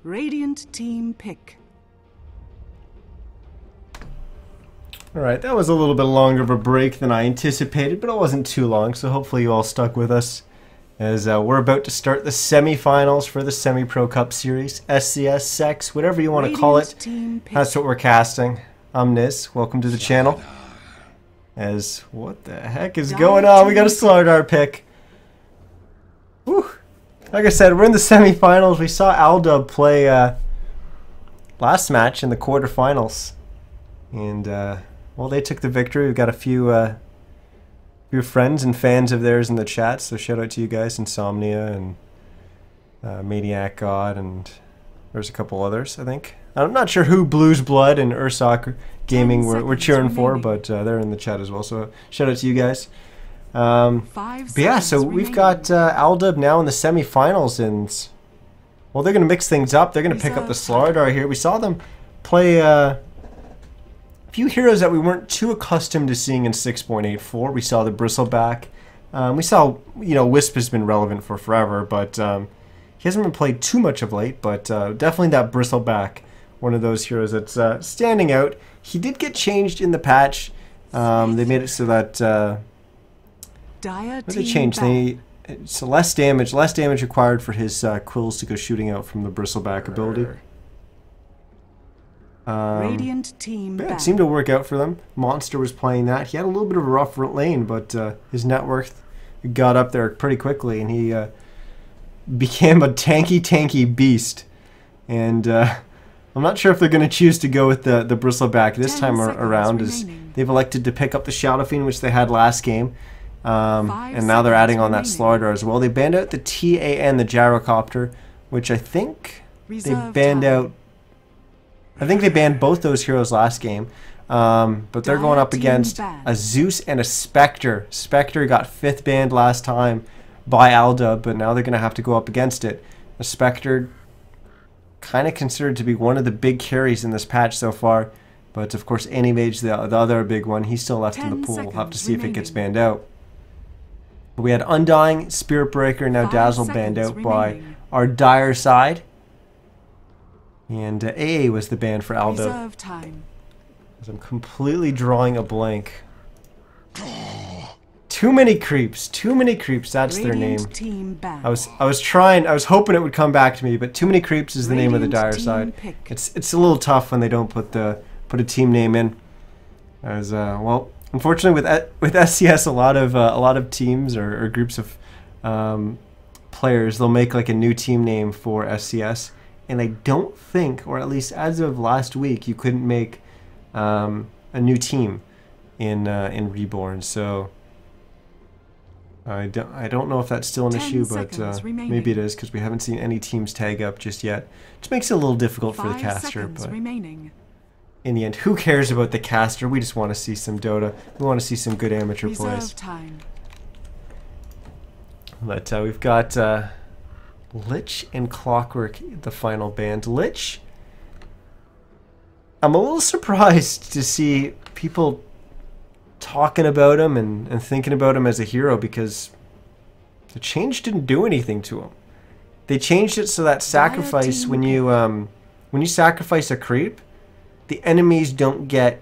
Radiant team pick. Alright, that was a little bit longer of a break than I anticipated, but it wasn't too long, so hopefully you all stuck with us as we're about to start the semi-finals for the Semi-Pro Cup Series, SCS, SEX, whatever you want to call it. That's what we're casting. I'm Niz, welcome to the channel. As, what the heck is going on? We got a Slardar pick. Whew. Like I said, we're in the semi-finals. We saw Aldub play last match in the quarterfinals. And, well, they took the victory. We've got a few friends and fans of theirs in the chat, so shout out to you guys, Insomnia and Maniac God, and there's a couple others, I think. I'm not sure who Blues Blood and Ursoc Gaming we're cheering for, but they're in the chat as well, so shout out to you guys. But yeah, so we've got Aldub now in the semi-finals, and, well, they're going to mix things up. They're going to pick up the Slardar here. We saw them play few heroes that we weren't too accustomed to seeing in 6.84. We saw the Bristleback. We saw, Wisp has been relevant for forever, but he hasn't been played too much of late, but definitely that Bristleback, one of those heroes that's standing out. He did get changed in the patch. They made it so that what did they change? It's less damage required for his quills to go shooting out from the Bristleback ability. Radiant team yeah, it seemed to work out for them. Monster was playing that. He had a little bit of a rough lane, but his net worth got up there pretty quickly, and he became a tanky beast. And I'm not sure if they're going to choose to go with the Bristleback this time around, as they've elected to pick up the Shadow Fiend, which they had last game. And now they're adding on that Slardar as well. They banned out the TAN, the Gyrocopter, which I think they banned out. I think they banned both those heroes last game, but they're going up against a Zeus and a Spectre. Spectre got 5th banned last time by Aldub, but now they're going to have to go up against it. A Spectre, kind of considered to be one of the big carries in this patch so far, but of course Animage, the other big one, he's still left in the pool. We'll have to see if it gets banned out. But we had Undying, Spirit Breaker, now Dazzle banned out by our Dire side. And AA was the ban for Aldub. I'm completely drawing a blank. Too many creeps, that's their name. I was hoping it would come back to me, but Too Many Creeps is the name of the Dire side. It's a little tough when they don't put a team name in. As well, unfortunately with SCS, a lot of teams or groups of players, they'll make like a new team name for SCS. And I don't think, or at least as of last week, you couldn't make a new team in Reborn. So I don't know if that's still an issue, but maybe it is, because we haven't seen any teams tag up just yet, which makes it a little difficult for the caster. But in the end, who cares about the caster? We just want to see some Dota. We want to see some good amateur plays. But we've got Lich and Clockwork, the final band. Lich, I'm a little surprised to see people talking about him and thinking about him as a hero, because the change didn't do anything to him. They changed it so that sacrifice, when you sacrifice a creep, the enemies don't get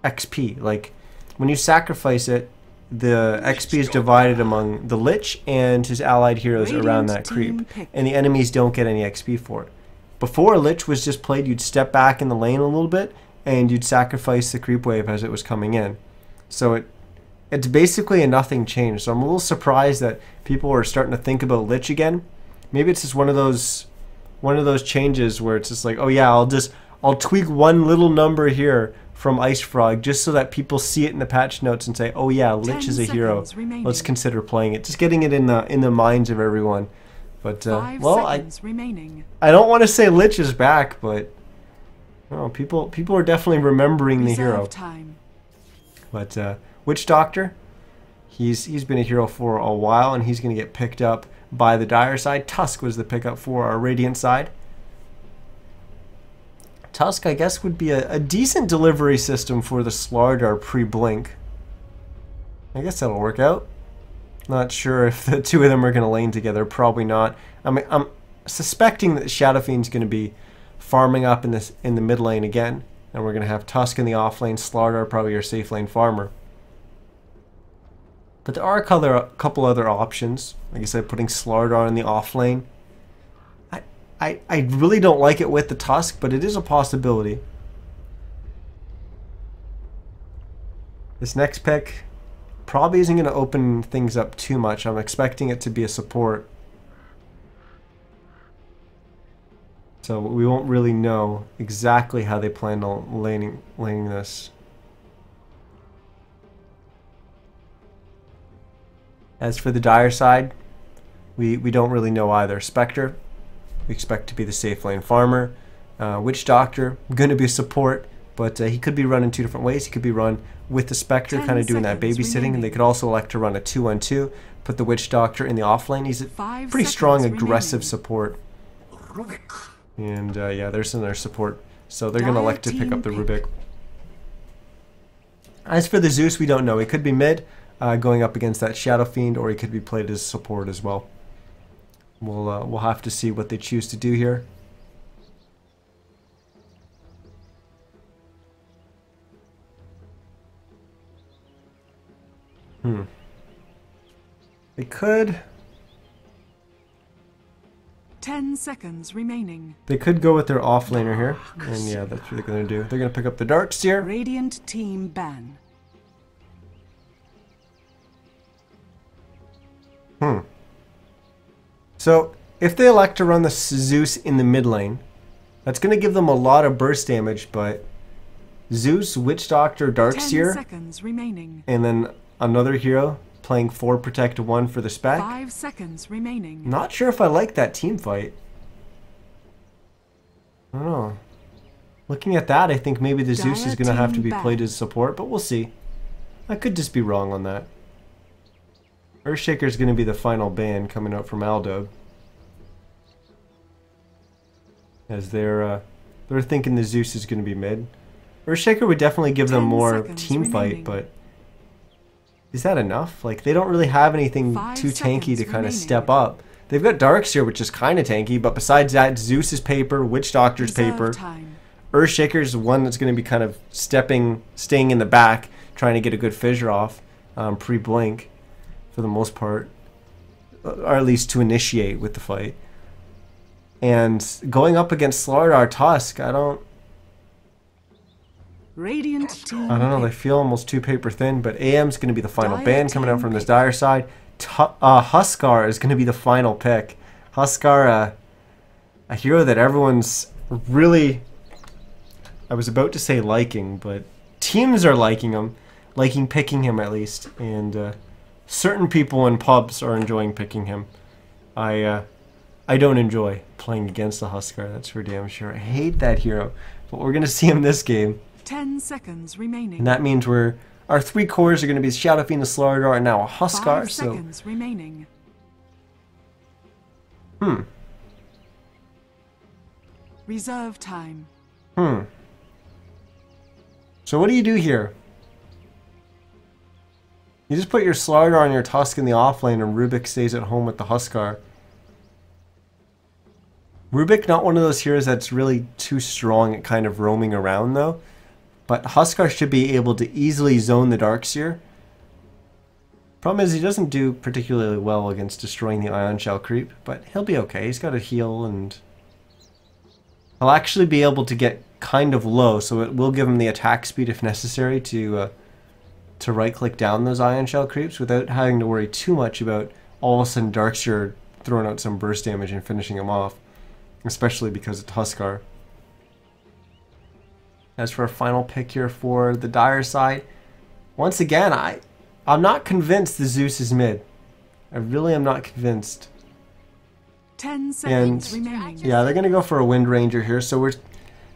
XP. Like, when you sacrifice it, the XP is divided among the Lich and his allied heroes around that creep, and the enemies don't get any XP for it. Before, Lich was just played, you'd step back in the lane a little bit, and you'd sacrifice the creep wave as it was coming in. So it's basically a nothing change. So I'm a little surprised that people are starting to think about Lich again. Maybe it's just one of those changes where it's just like, oh yeah, I'll tweak one little number here from Ice Frog, just so that people see it in the patch notes and say, oh yeah, Lich is a hero. Let's consider playing it. Just getting it in the minds of everyone. But well, I don't want to say Lich is back, but people are definitely remembering the hero. But Witch Doctor, he's been a hero for a while, and he's going to get picked up by the Dire side. Tusk was the pickup for our Radiant side. Tusk, I guess, would be a decent delivery system for the Slardar pre-blink. I guess that'll work out. Not sure if the two of them are going to lane together. Probably not. I mean, suspecting that Shadow Fiend's going to be farming up in the mid lane again. And we're going to have Tusk in the off lane, Slardar probably your safe lane farmer. But there are a couple other options. Like I said, putting Slardar in the off lane. I really don't like it with the Tusk, but it is a possibility. This next pick probably isn't going to open things up too much. I'm expecting it to be a support. So we won't really know exactly how they plan on laning this. As for the Dire side, we don't really know either. Spectre, we expect to be the safe lane farmer. Witch Doctor, going to be a support, but he could be run in two different ways. He could be run with the Spectre, kind of doing that babysitting, and they could also elect to run a 2-on-2, put the Witch Doctor in the off lane. He's a pretty strong, aggressive support. And yeah, there's another support. So they're going to elect to pick up the Rubik. As for the Zeus, we don't know. He could be mid, going up against that Shadow Fiend, or he could be played as support as well. We'll have to see what they choose to do here. They could... 10 seconds remaining. They could go with their offlaner here. And yeah, that's what they're going to do. They're going to pick up the Darkseer. Radiant team ban. So, if they elect to run the Zeus in the mid lane, that's going to give them a lot of burst damage, but Zeus, Witch Doctor, Darkseer, 10 seconds remaining. And then another hero playing 4 Protect 1 for the spec. 5 seconds remaining. Not sure if I like that team fight. I don't know. Looking at that, I think maybe the Zeus is going to have to be played as support, but we'll see. I could just be wrong on that. Earthshaker is going to be the final ban coming out from Aldub. As they're thinking the Zeus is going to be mid. Earthshaker would definitely give them more team fight, but is that enough? Like, they don't really have anything too tanky to kind of step up. They've got Darkseer, which is kind of tanky, but besides that, Zeus is paper, Witch Doctor's paper. Earthshaker's one that's going to be kind of staying in the back, trying to get a good fissure off pre-blink for the most part, or at least to initiate with the fight. And going up against Slardar Tusk, I don't know, they feel almost too paper thin, but AM's going to be the final ban coming out from this Dire side. Huskar is going to be the final pick. Huskar, a hero that everyone's really, I was about to say liking, but teams are liking him, picking him at least, and certain people in pubs are enjoying picking him. I don't enjoy playing against the Huskar, that's for damn sure. I hate that hero, but we're going to see him this game. 10 seconds remaining. And that means our 3 cores are going to be Shadow Fiend, a Slardar, and now a Huskar. 5 seconds remaining. Reserve time. So what do you do here? You just put your Slardar on your Tusk in the offlane, and Rubik stays at home with the Huskar. Rubik, not one of those heroes that's really too strong at kind of roaming around though. But Huskar should be able to easily zone the Darkseer. Problem is he doesn't do particularly well against destroying the Ion Shell creep, but he'll be okay. He's got a heal, and he'll actually be able to get kind of low, so it will give him the attack speed if necessary to right-click down those Ion Shell creeps without having to worry too much about all of a sudden Darkseer throwing out some burst damage and finishing him off, especially because it's Huskar. As for a final pick here for the Dire side, once again, I'm not convinced the Zeus is mid. I really am not convinced. 10 seconds remaining. Yeah, they're going to go for a Wind Ranger here, so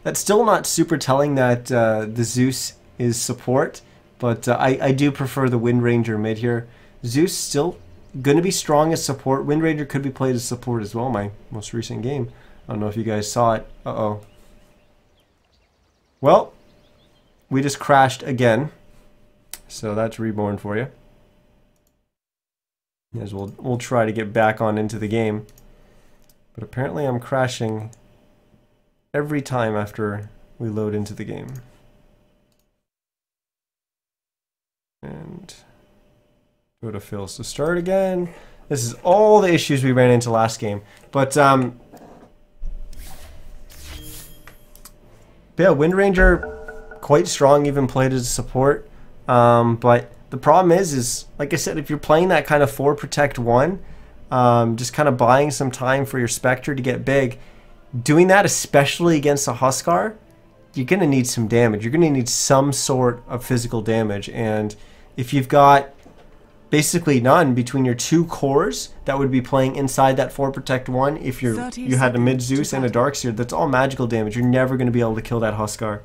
that's still not super telling that the Zeus is support, but I do prefer the Wind Ranger mid here. Zeus still going to be strong as support. Wind Ranger could be played as support as well, my most recent game. I don't know if you guys saw it. Uh-oh. Well, we just crashed again, so that's Reborn for you. As we'll try to get back on into the game. But apparently I'm crashing every time after we load into the game. And go to Phil's to start again. This is all the issues we ran into last game. But yeah, Wind Ranger, quite strong, even played as a support. But the problem is like I said, if you're playing that kind of 4 protect 1, just kind of buying some time for your Spectre to get big, doing that especially against a Huskar, you're going to need some damage. You're going to need some sort of physical damage. And if you've got basically none between your 2 cores that would be playing inside that 4 protect 1, if you had a mid Zeus and a Darkseer, that's all magical damage. You're never going to be able to kill that Huskar.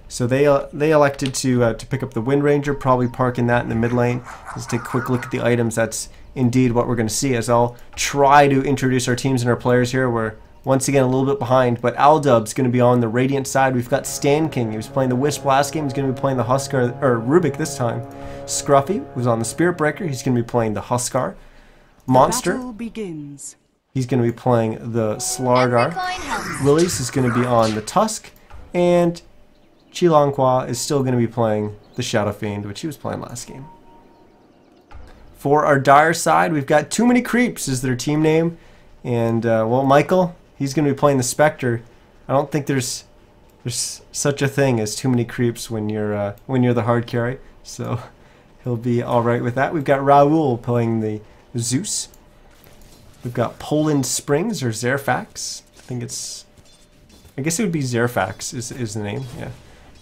So they elected to pick up the Wind Ranger, probably parking that in the mid lane. Let's take a quick look at the items. That's indeed what we're going to see, as I'll try to introduce our teams and our players here. We're once again a little bit behind, but Aldub's going to be on the Radiant side. We've got Stan King. He was playing the Wisp last game. He's going to be playing the Huskar, or Rubik this time. Scruffy was on the Spirit Breaker. He's going to be playing the Huskar. Monster. The battle begins. He's going to be playing the Slardar. Willis is going to be on the Tusk. And Chilangqua is still going to be playing the Shadow Fiend, which he was playing last game. For our Dire side, we've got Too Many Creeps is their team name. And, well, Michael, he's going to be playing the Spectre. I don't think there's such a thing as too many creeps when you're the hard carry. So he'll be all right with that. We've got Raoul playing the Zeus. We've got Poland Springs or Zerfax. I guess it would be Zerfax is the name. Yeah,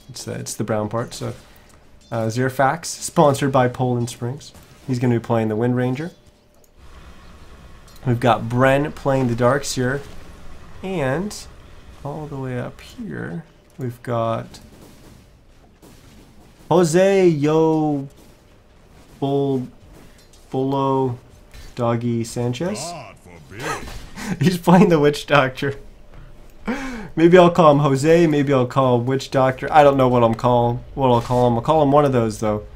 it's the brown part. So Zerfax, sponsored by Poland Springs. He's going to be playing the Wind Ranger. We've got Bren playing the Darkseer. And all the way up here, we've got Jose Yo Bolo Doggy Sanchez. He's playing the Witch Doctor. Maybe I'll call him Jose, maybe I'll call him Witch Doctor. I don't know what I'll call him. I'll call him one of those though.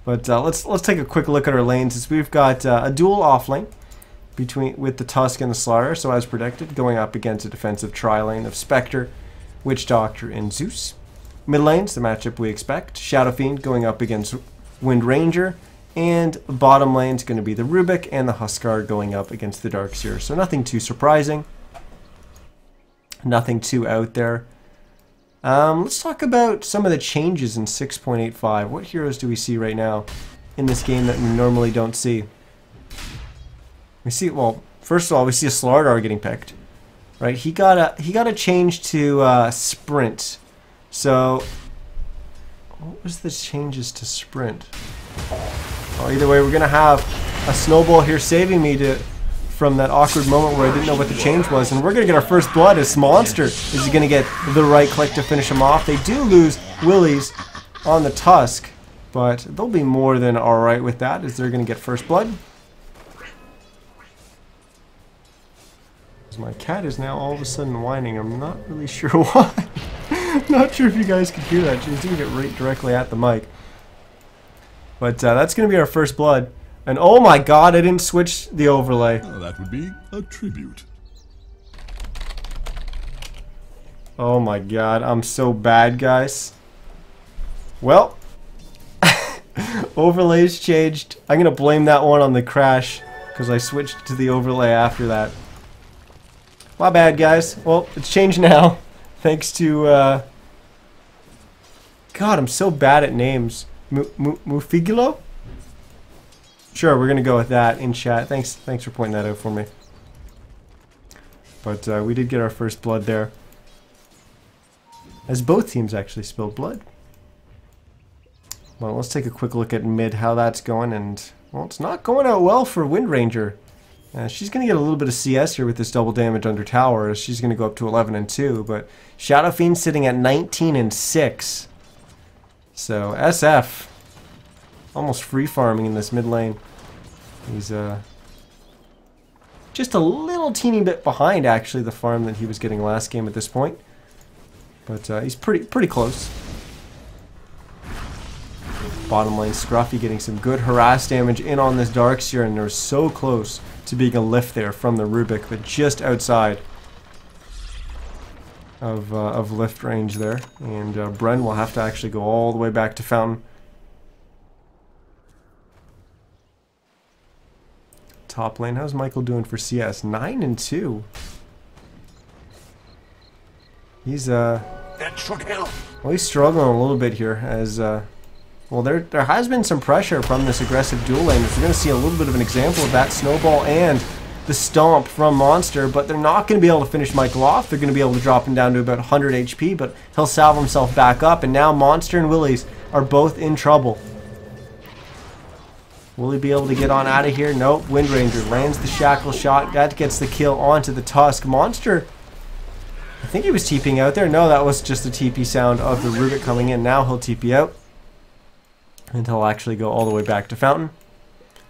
But let's take a quick look at our lanes. As we've got a dual off lane with the Tusk and the Slardar, so as predicted, going up against a defensive tri-lane of Spectre, Witch Doctor, and Zeus. Mid lane's the matchup we expect. Shadow Fiend going up against Wind Ranger, and bottom lane's going to be the Rubik and the Huskar going up against the Darkseer. So nothing too surprising, nothing too out there. Let's talk about some of the changes in 6.85. What heroes do we see right now in this game that we normally don't see? We see, well, first of all, we see a Slardar getting picked, right? He got a change to sprint. So, what was the changes to sprint? Oh, either way, we're gonna have a snowball here saving me from that awkward moment where I didn't know what the change was, and we're gonna get our first blood as Monster is gonna get the right click to finish him off. They do lose Willies on the Tusk, but they'll be more than alright with that, as they're gonna get first blood. My cat is now all of a sudden whining. I'm not really sure why. Not sure if you guys could hear that. She was doing it right directly at the mic. But that's going to be our first blood. And oh my god, I didn't switch the overlay. Oh, that would be a tribute. Oh my god, I'm so bad, guys. Well, overlays changed. I'm going to blame that one on the crash, because I switched to the overlay after that. My bad, guys. Well, it's changed now. Thanks to, God, I'm so bad at names. Mufigilo? Sure, we're gonna go with that in chat. Thanks for pointing that out for me. But we did get our first blood there, as both teams actually spilled blood. Well, let's take a quick look at mid, how that's going, and well, it's not going out well for Wind Ranger. She's going to get a little bit of CS here with this double damage under tower, as she's going to go up to 11 and 2, but Shadow Fiend sitting at 19 and 6. So SF almost free farming in this mid lane. He's just a little teeny bit behind actually the farm that he was getting last game at this point, but he's pretty close. Bottom lane, Scruffy getting some good harass damage in on this Darkseer, and they're so close to being a lift there from the Rubik, but just outside of lift range there. And Bren will have to actually go all the way back to Fountain. Top lane, how's Michael doing for CS? 9-2. He's That should help. well, he's struggling a little bit here as well, there has been some pressure from this aggressive dual lane. We're going to see a little bit of an example of that snowball and the stomp from Monster, but they're not going to be able to finish Michael off. They're going to be able to drop him down to about 100 HP, but he'll salve himself back up, and now Monster and Willies are both in trouble. Will he be able to get on out of here? Nope. Wind Ranger lands the shackle shot. That gets the kill onto the Tusk. Monster, I think he was TPing out there. No, that was just the TP sound of the Rubik coming in. Now he'll TP out. And he'll actually go all the way back to Fountain.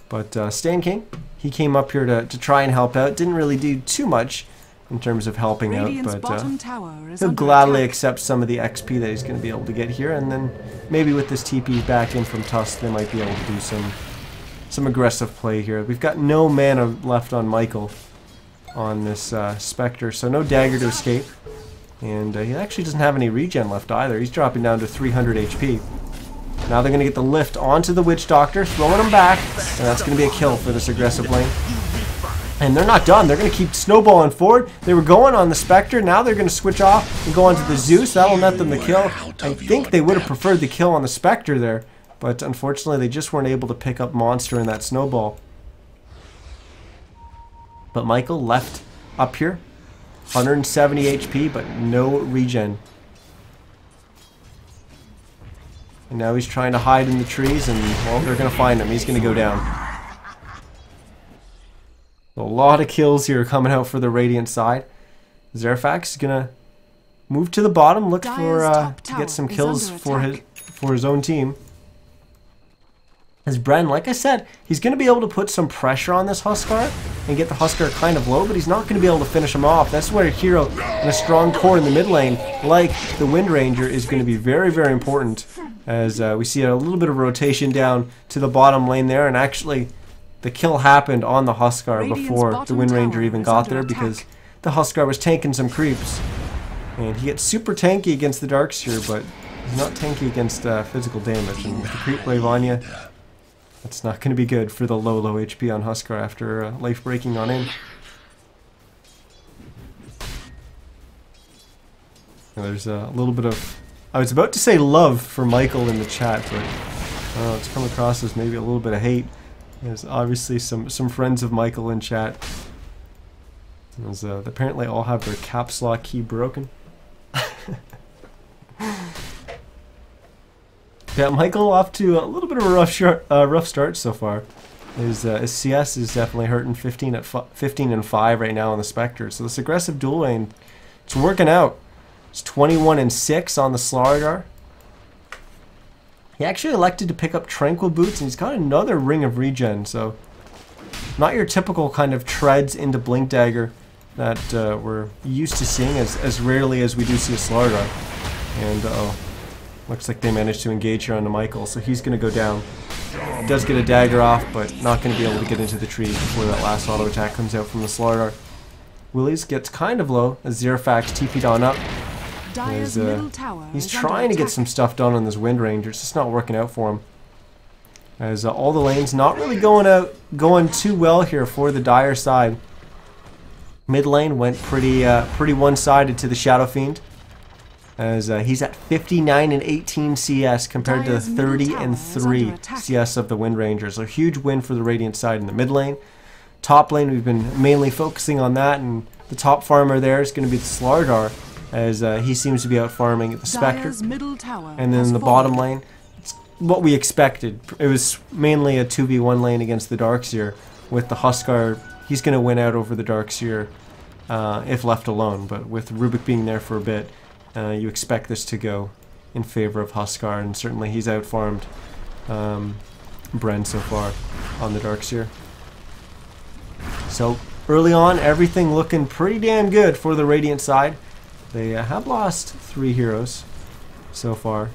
But Stan King, he came up here to try and help out. Didn't really do too much in terms of helping out, but he'll gladly accept some of the XP that he's going to be able to get here. And then maybe with this TP back in from Tusk, they might be able to do some aggressive play here. We've got no mana left on Michael on this Spectre, so no dagger to escape. And he actually doesn't have any regen left either. He's dropping down to 300 HP. Now they're going to get the lift onto the Witch Doctor, throwing him back, and that's going to be a kill for this aggressive lane. And they're not done. They're going to keep snowballing forward. They were going on the Spectre. Now they're going to switch off and go onto the Zeus. That'll net them the kill. I think they would have preferred the kill on the Spectre there, but unfortunately they just weren't able to pick up Monster in that snowball. But Michael left up here, 170 HP, but no regen. And now he's trying to hide in the trees, and well, they're going to find him. He's going to go down. A lot of kills here coming out for the Radiant side. Zerfax is going to move to the bottom, look for to get some kills for his own team. As Bren, like I said, he's going to be able to put some pressure on this Huskar and get the Huskar kind of low, but he's not going to be able to finish him off. That's where a hero and a strong core in the mid lane, like the Wind Ranger, is going to be very, very important. As we see a little bit of rotation down to the bottom lane there, and actually the kill happened on the Huskar before the Wind Ranger even got there, because the Huskar was tanking some creeps. And he gets super tanky against the Darkseer, but he's not tanky against physical damage. And with the creep wave on you, that's not going to be good for the low HP on Huskar after life breaking on in. And there's a little bit of, I was about to say love for Michael in the chat, but it's come across as maybe a little bit of hate. There's obviously some friends of Michael in chat. They apparently all have their caps lock key broken. Yeah, Michael off to a little bit of a rough start so far. His SCS is definitely hurting, 15-5 right now on the Spectre. So this aggressive dual lane, it's working out. It's 21-6 on the Slardar. He actually elected to pick up Tranquil Boots, and he's got another Ring of Regen. So not your typical kind of treads into Blink Dagger that we're used to seeing as rarely as we do see a Slardar. And looks like they managed to engage here onto Michael, so he's going to go down. He does get a dagger off, but not going to be able to get into the trees before that last auto attack comes out from the Slardar. Willies gets kind of low as Zerfax TP'd on up. He's trying to get some stuff done on this Wind Ranger. It's just not working out for him. As all the lanes not really going too well here for the Dire side. Mid lane went pretty one-sided to the Shadow Fiend. As he's at 59-18 CS compared to the 30-3 CS of the Wind Ranger. So huge win for the Radiant side in the mid lane. Top lane, we've been mainly focusing on that, and the top farmer there is going to be the Slardar, as he seems to be out farming the Spectre. And then in the bottom lane, it's what we expected. It was mainly a 2v1 lane against the Darkseer. With the Huskar, he's going to win out over the Darkseer if left alone, but with Rubik being there for a bit, you expect this to go in favor of Huskar, and certainly he's out-farmed Bren so far on the Darkseer. So early on, everything looking pretty damn good for the Radiant side. They have lost 3 heroes so far,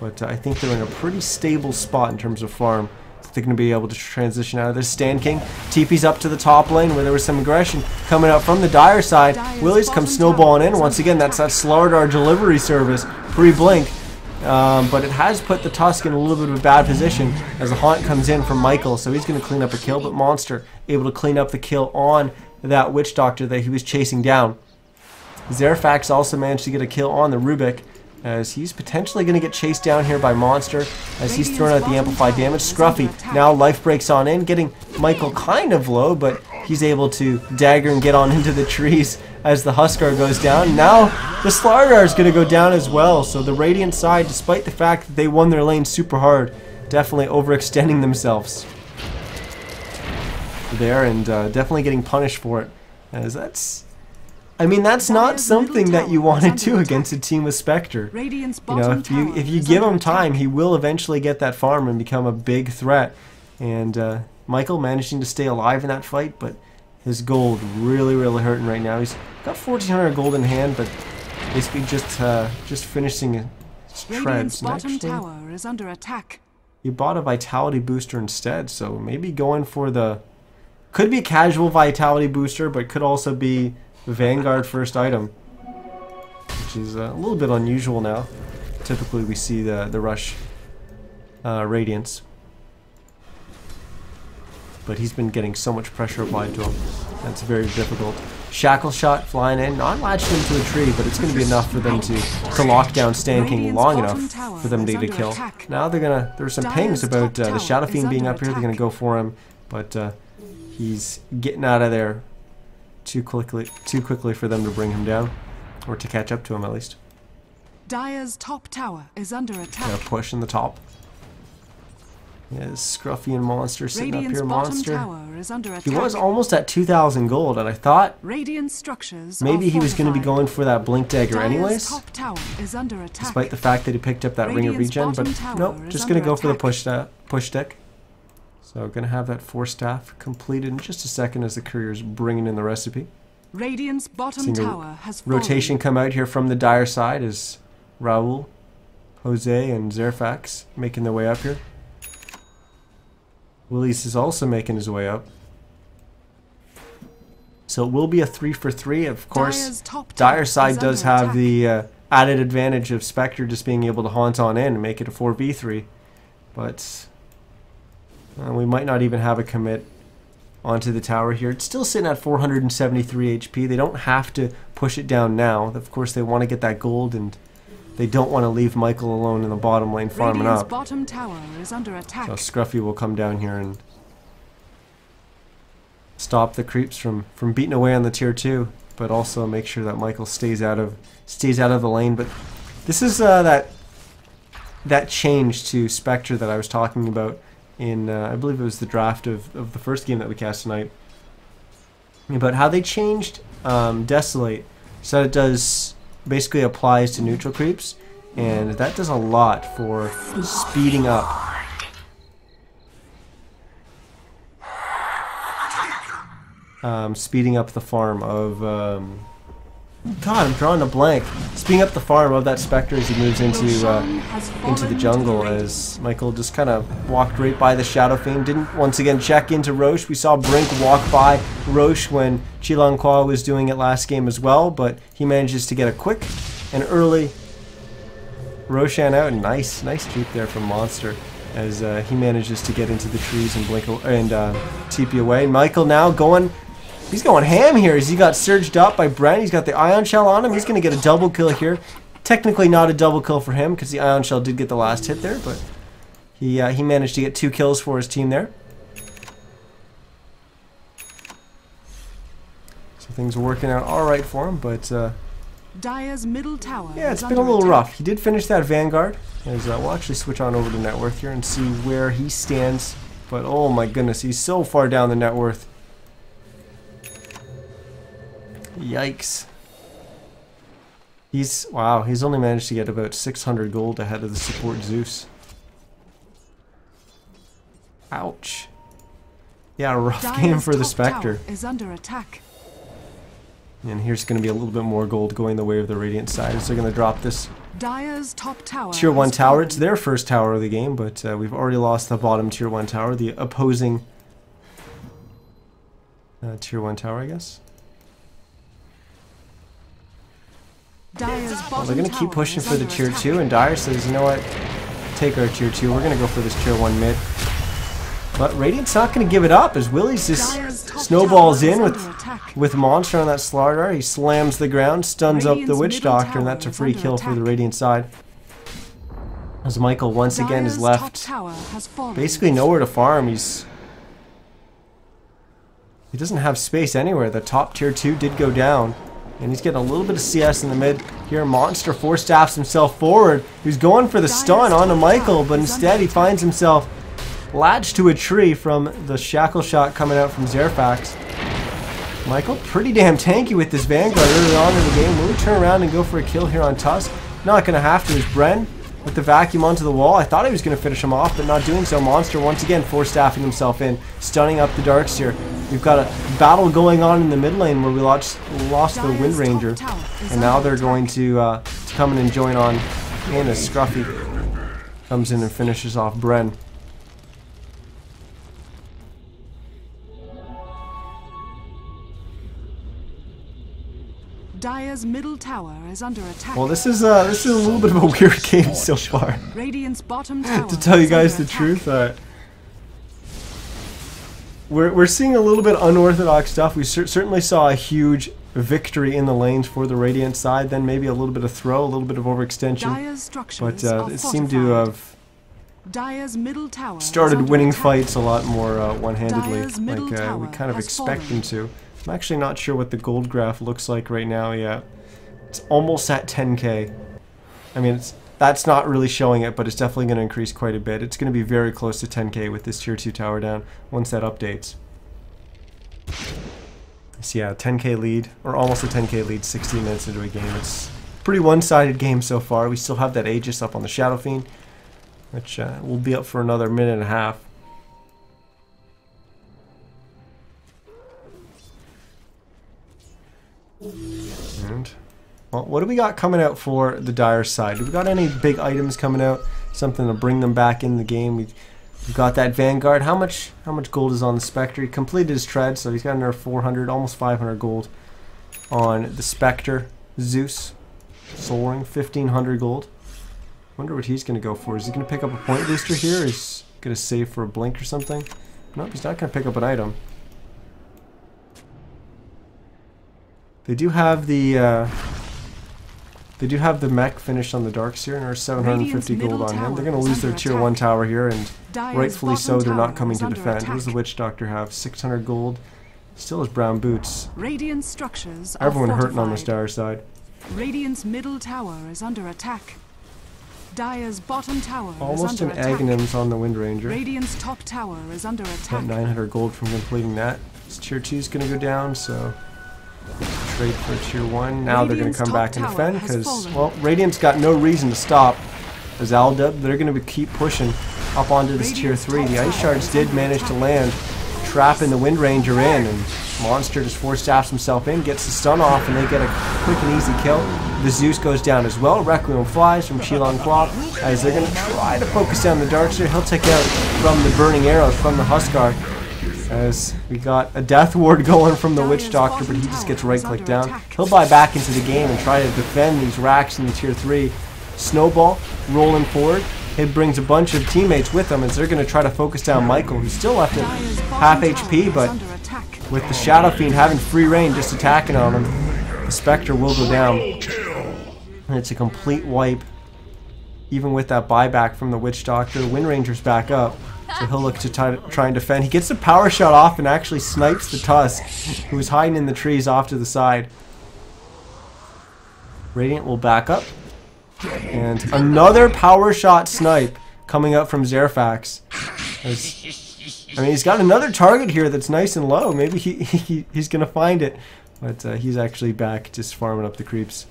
But I think they're in a pretty stable spot in terms of farm. They're going to be able to transition out of this. Stand King TP's up to the top lane where there was some aggression coming out from the Dire side. Willie's come snowballing in. Once again, that's that Slardar delivery service pre-blink. But it has put the Tusk in a little bit of a bad position as the Haunt comes in from Michael. So he's going to clean up a kill, but Monster able to clean up the kill on that Witch Doctor that he was chasing down. Zerfax also managed to get a kill on the Rubik, as he's potentially going to get chased down here by Monster as he's throwing out the amplified damage. Scruffy now life breaks on in, getting Michael kind of low, but he's able to dagger and get on into the trees as the Huskar goes down. Now the Slardar is going to go down as well, so the Radiant side, despite the fact that they won their lane super hard, definitely overextending themselves there and definitely getting punished for it, as that's... I mean, that's not something that you want to do against a team with Spectre. You know, if you give him time, he will eventually get that farm and become a big threat. And Michael managing to stay alive in that fight, but his gold really hurting right now. He's got 1,400 gold in hand, but basically just finishing his treads. Bottom tower is under attack. He bought a vitality booster instead, so maybe going for the... Could be a casual vitality booster, but could also be Vanguard first item, which is a little bit unusual now. Typically we see the rush Radiance, but he's been getting so much pressure applied to him. That's very difficult. Shackle shot flying in, not latched into a tree, but it's going to be enough for them to lock down Stand King long enough for them to get a kill. Now there's some pings about the Shadow Fiend being up here. They're going to go for him, but he's getting out of there too quickly for them to bring him down, or to catch up to him at least. Dire's top tower is under attack. Got a push in the top. Yeah, Scruffy and Monster sitting up here. Monster. Tower is under attack. He was almost at 2,000 gold, and I thought Radiant structures maybe he was going to be going for that Blink Dagger anyways. Top tower is under attack. Despite the fact that he picked up that Ring of Regen, but nope, just going to go for the push stick. So going to have that Force Staff completed in just a second as the courier's bringing in the recipe. Radiant's bottom tower has rotation come out here from the Dire side as Raul, Jose, and Zerfax making their way up here. Willis is also making his way up. So it will be a 3 for 3. Of course, Dire side does have the added advantage of Spectre just being able to haunt on in and make it a 4v3. But... we might not even have a commit onto the tower here. It's still sitting at 473 HP. They don't have to push it down now. Of course, they want to get that gold, and they don't want to leave Michael alone in the bottom lane farming up. Bottom tower is under attack. So Scruffy will come down here and stop the creeps from beating away on the tier 2, but also make sure that Michael stays out of the lane. But this is that change to Spectre that I was talking about in, I believe it was the draft of the first game that we cast tonight, but how they changed Desolate so that it does basically applies to neutral creeps, and that does a lot for speeding up the farm of God, I'm drawing a blank. Speeding up the farm of that Spectre as he moves into the jungle, as Michael just kind of walked right by the Shadow Fiend. Didn't once again check into Roche. We saw Brink walk by Roche when Chilanqua was doing it last game as well, but he manages to get a quick and early Roshan out. Nice juke there from Monster as he manages to get into the trees and blink and TP away. Michael now going... He's going ham here as he got surged up by Brent. He's got the Ion Shell on him. He's going to get a double kill here. Technically not a double kill for him because the Ion Shell did get the last hit there, but he managed to get 2 kills for his team there. So things are working out all right for him, but Dire's middle tower. Yeah, it's been a little rough. He did finish that Vanguard. As we'll actually switch on over to net worth here and see where he stands. But oh my goodness, he's so far down the net worth. Yikes. He's only managed to get about 600 gold ahead of the support Zeus. Ouch. Yeah, rough game for the Spectre. Is under attack. And here's going to be a little bit more gold going the way of the Radiant side. So they're going to drop this Dire's top tower Tier 1 has tower. fallen. It's their first tower of the game, but we've already lost the bottom Tier 1 tower. The opposing Tier 1 tower, I guess. Dire's Well, bottom they're going to keep tower pushing is for the under Tier attack. 2, and Dire says, you know what, take our Tier 2. We're going to go for this Tier 1 mid. But Radiant's not going to give it up as Willie's just Dire's top snowballs tower is in under attack. with Monster on that Slaughter. He slams the ground, stuns up the Radiant's Witch middle Doctor, and tower that's a is free under kill for the attack. Radiant side. As Michael once again is Dire's top left tower has fallen. basically nowhere to farm. He doesn't have space anywhere. The top Tier 2 did go down. And he's getting a little bit of CS in the mid. Here, Monster four-staffs himself forward. He's going for the stun onto Michael, but instead he finds himself latched to a tree from the shackle shot coming out from Zerfax. Michael, pretty damn tanky with this Vanguard early on in the game. Will he turn around and go for a kill here on Tusk? Not going to have to. Is Bren with the vacuum onto the wall. I thought he was going to finish him off, but not doing so. Monster once again four-staffing himself in, stunning up the Darkseer. We've got a battle going on in the mid lane where we lost the Wind Ranger, and now they're going to come in and join on in as Scruffy comes in and finishes off Bren. Dire's middle tower is under attack. Well, this is a little bit of a weird game so far. Radiant's bottom tower To tell you is guys under the attack. truth, we're seeing a little bit unorthodox stuff. We certainly saw a huge victory in the lanes for the Radiant side, then maybe a little bit of throw, a little bit of overextension, Dire's structures but are it seemed to fortified. have Dire's middle tower is started under winning attack. fights a lot more one-handedly, Dire's middle like we tower kind of has expect fallen. them to. I'm actually not sure what the gold graph looks like right now yet. It's almost at 10k. I mean, that's not really showing it, but it's definitely going to increase quite a bit. It's going to be very close to 10k with this Tier 2 tower down once that updates. So yeah, 10k lead, or almost a 10k lead 16 minutes into a game. It's a pretty one-sided game so far. We still have that Aegis up on the Shadow Fiend, which will be up for another minute and a half. And, well, what do we got coming out for the Dire side? Do we got any big items coming out? Something to bring them back in the game? We've got that Vanguard. How much gold is on the Spectre? He completed his tread, so he's got another 400, almost 500 gold on the Spectre. Zeus, Soul Ring, 1500 gold. Wonder what he's going to go for. Is he going to pick up a point booster here, or is he going to save for a blink or something? Nope, he's not going to pick up an item. They do have the mech finished on the Darkseer, and there's 750 gold on him. They're going to lose their Tier 1 tower here, and rightfully so, they're not coming to defend. What does the Witch Doctor have? 600 gold. Still has brown boots. Radiant structures are Everyone hurting on the fortified. Dire side. Radiant's middle tower is under attack. Dire's bottom tower Almost is an under attack. Aghanims on the Wind Ranger. Radiant's top tower is under Got attack. 900 gold from completing that. This Tier 2 is going to go down, so trade for Tier 1. Now they're going Radiant's to come top back and tower defend has because, fallen. well, Radiant's got no reason to stop. As Aldub, they're going to keep pushing up onto this Tier 3. The Ice Shards did manage to land, trapping the Wind Ranger in, and Monster just four-staffs himself in, gets the stun off, and they get a quick and easy kill. The Zeus goes down as well. Requiem flies from Qilong Claw as they're going to try to focus down the Darkseer. He'll take out from the burning arrows from the Huskar. As we got a Death Ward going from the Witch Doctor, but he just gets right-clicked down. He'll buy back into the game and try to defend these racks in the Tier 3. Snowball rolling forward. It brings a bunch of teammates with him as they're going to try to focus down Michael, who's still left at Dire's half bottom tower HP, is but under attack. with the Shadow Fiend having free reign just attacking on him, the Spectre will go down. And it's a complete wipe. Even with that buyback from the Witch Doctor, the Wind Ranger's back up. So he'll look to try and defend. He gets the power shot off and actually snipes the Tusk, who is hiding in the trees off to the side. Radiant will back up. And another power shot snipe coming up from Zerfax. I mean, he's got another target here that's nice and low. Maybe he's going to find it. But he's actually back just farming up the creeps.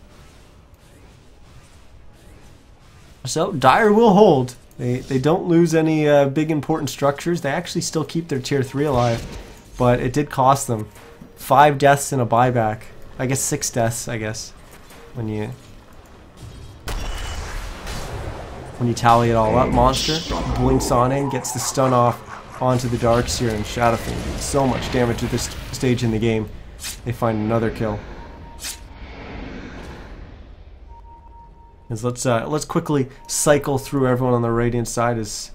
So, Dire will hold. They don't lose any big important structures. They actually still keep their Tier 3 alive. But it did cost them 5 deaths and a buyback. I guess 6 deaths, I guess, when you tally it all up. Monster blinks on in, gets the stun off onto the Darkseer, and Shadow Fiend did so much damage at this stage in the game. They find another kill. Let's quickly cycle through everyone on the Radiant side as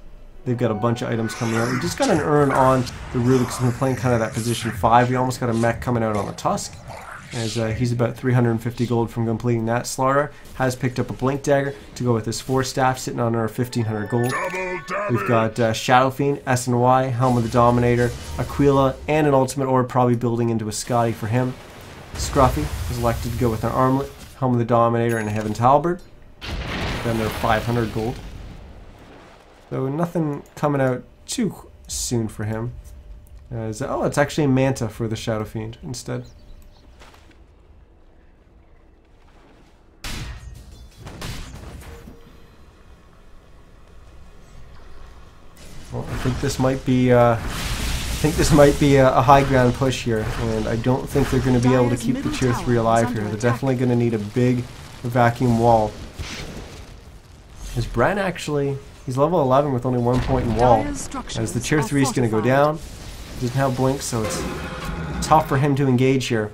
they've got a bunch of items coming out. We just got an urn on the Rubik because we're playing kind of that position 5. We almost got a mech coming out on the Tusk, as he's about 350 gold from completing that. Slaughter has picked up a Blink Dagger to go with his 4 staff, sitting on our 1500 gold. We've got Shadow Fiend, S&Y, Helm of the Dominator, Aquila, and an Ultimate Orb probably building into a Scotty for him. Scruffy was elected to go with an Armlet, Helm of the Dominator, and a Heaven's Halberd. Then they're 500 gold. So nothing coming out too soon for him. Oh, it's actually a Manta for the Shadow Fiend instead. Well, I think this might be a high ground push here, and I don't think they're going to be able to keep the tier 3 alive here. They're definitely going to need a big vacuum wall. Is Bren actually... He's level 11 with only 1 point in wall. As the tier 3 is going to go down. He doesn't have blink, so it's tough for him to engage here.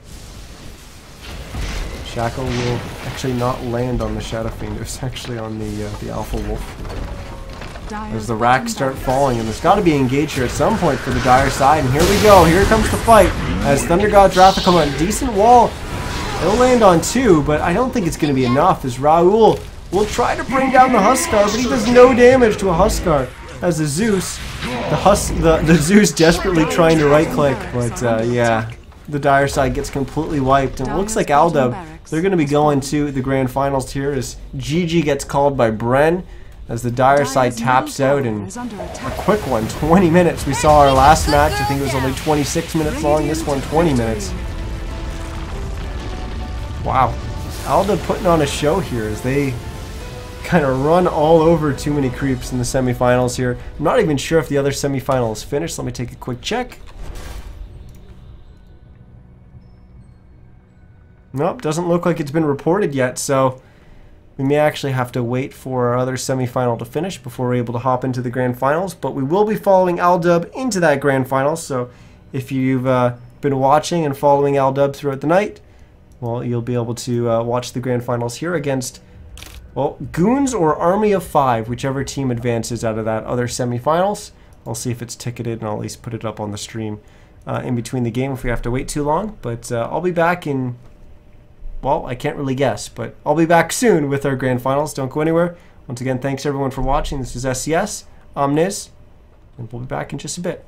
Shackle will actually not land on the Shadow Fiend. It's actually on the Alpha Wolf. As the racks start falling, and there's got to be engaged here at some point for the Dire side. And here we go. Here comes the fight. As Thunder God's Wrath will come on. Decent wall. It'll land on 2, but I don't think it's going to be enough. As Raoul will try to bring down the Huskar, but he does no damage to a Huskar. As the Zeus, the Zeus desperately trying to right click, but yeah, the Dire side gets completely wiped. And it looks like Aldub, they're going to be going to the grand finals here as GG gets called by Bren. As the Dire side taps out, and a quick one, 20 minutes. We saw our last match, I think it was only 26 minutes long, this one 20 minutes. Wow. Aldub putting on a show here as they kind of run all over too many creeps in the semifinals here. I'm not even sure if the other semifinal is finished. Let me take a quick check. Nope, doesn't look like it's been reported yet, so we may actually have to wait for our other semifinal to finish before we're able to hop into the grand finals. But we will be following Aldub into that grand final, so if you've been watching and following Aldub throughout the night, well, you'll be able to watch the grand finals here against, well, Goons or Army of 5, whichever team advances out of that other semifinals. I'll see if it's ticketed, and I'll at least put it up on the stream in between the game if we have to wait too long. But I'll be back in... Well, I can't really guess, but I'll be back soon with our grand finals. Don't go anywhere. Once again, thanks everyone for watching. This is SCS. I'm Niz, and we'll be back in just a bit.